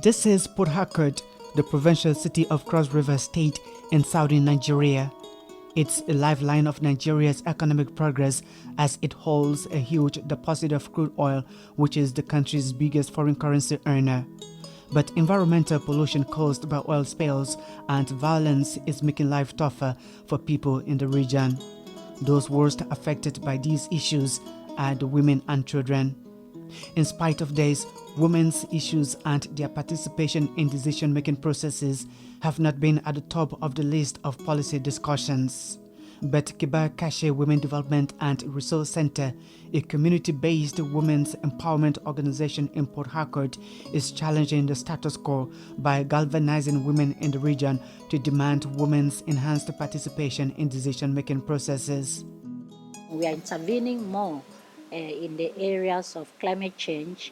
This is Port Harcourt, the provincial city of Cross River State in southern Nigeria. It's a lifeline of Nigeria's economic progress as it holds a huge deposit of crude oil, which is the country's biggest foreign currency earner. But environmental pollution caused by oil spills and violence is making life tougher for people in the region. Those worst affected by these issues are the women and children. In spite of this, women's issues and their participation in decision-making processes have not been at the top of the list of policy discussions. But Kebatkache Women Development and Resource Center, a community-based women's empowerment organization in Port Harcourt, is challenging the status quo by galvanizing women in the region to demand women's enhanced participation in decision-making processes. We are intervening more in the areas of climate change,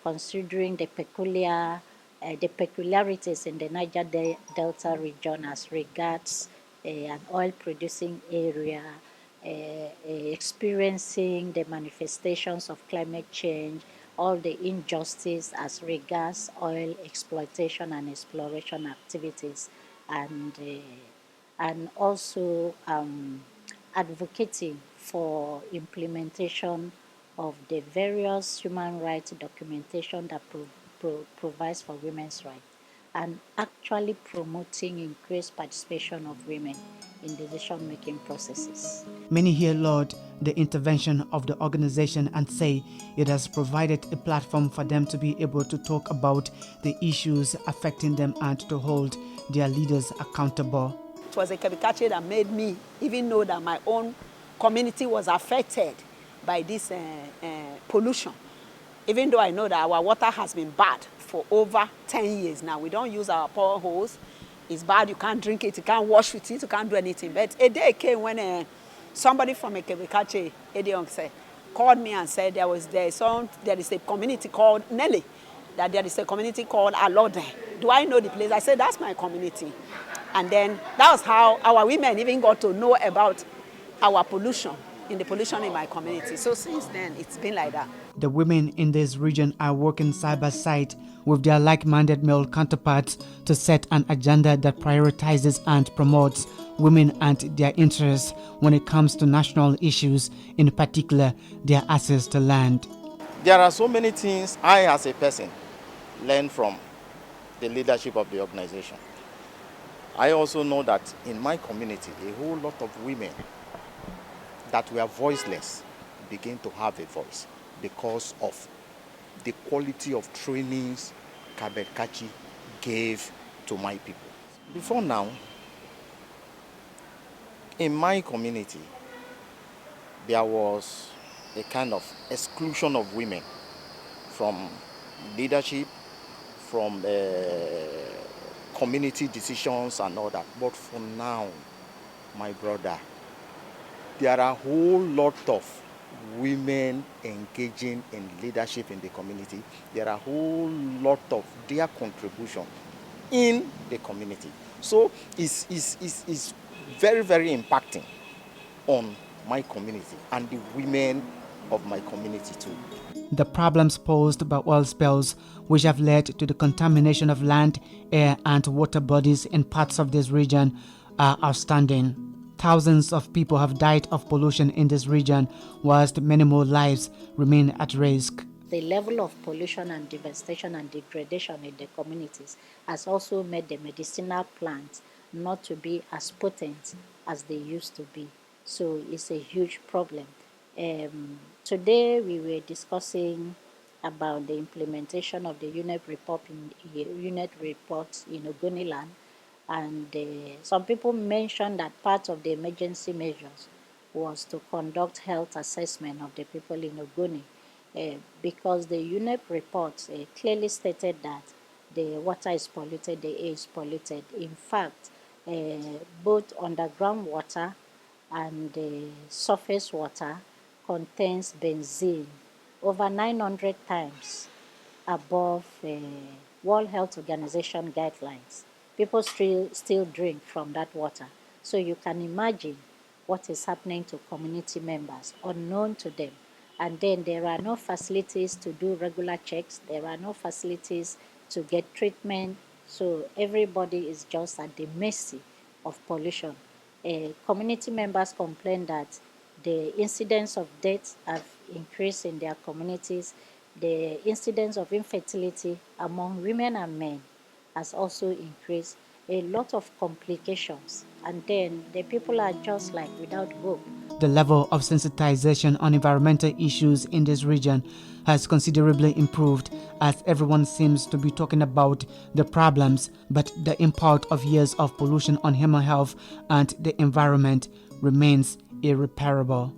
considering the peculiarities in the Niger Delta region as regards an oil-producing area, experiencing the manifestations of climate change, all the injustice as regards oil exploitation and exploration activities, and also advocating for implementation of the various human rights documentation that provides for women's rights, and actually promoting increased participation of women in decision-making processes. Many here laud the intervention of the organization and say it has provided a platform for them to be able to talk about the issues affecting them and to hold their leaders accountable. It was a Kebatkache that made me even know that my own community was affected by this pollution. Even though I know that our water has been bad for over 10 years now. We don't use our power hose. It's bad, you can't drink it, you can't wash with it, you can't do anything. But a day came when somebody from a Kebatkache, called me and said there is a community called Nelly, that there is a community called Alode. Do I know the place? I said, that's my community. And then that was how our women even got to know about our pollution, in the pollution in my community. So since then, it's been like that. The women in this region are working side by side with their like-minded male counterparts to set an agenda that prioritizes and promotes women and their interests when it comes to national issues, in particular, their access to land. There are so many things I, as a person, learn from the leadership of the organization. I also know that in my community, a whole lot of women that were voiceless begin to have a voice because of the quality of trainings Kebatkache gave to my people. Before now, in my community, there was a kind of exclusion of women from leadership, from community decisions and all that. But for now, my brother, there are a whole lot of women engaging in leadership in the community. There are a whole lot of their contribution in the community. So it's very, very impacting on my community and the women of my community too. The problems posed by oil spills, which have led to the contamination of land, air and water bodies in parts of this region, are outstanding. Thousands of people have died of pollution in this region, whilst many more lives remain at risk. The level of pollution and devastation and degradation in the communities has also made the medicinal plants not to be as potent as they used to be. So it's a huge problem. Today we were discussing about the implementation of the unit report in Ogoniland, and some people mentioned that part of the emergency measures was to conduct health assessment of the people in Ogoni. because the UNEP report clearly stated that the water is polluted, the air is polluted. In fact, both underground water and the surface water contains benzene over 900 times above World Health Organization guidelines. People still drink from that water. So you can imagine what is happening to community members unknown to them. And then there are no facilities to do regular checks. There are no facilities to get treatment. So everybody is just at the mercy of pollution. Community members complain that the incidence of deaths have increased in their communities. The incidence of infertility among women and men has also increased. A lot of complications, and then the people are just like without hope. The level of sensitization on environmental issues in this region has considerably improved, as everyone seems to be talking about the problems, but the impact of years of pollution on human health and the environment remains irreparable.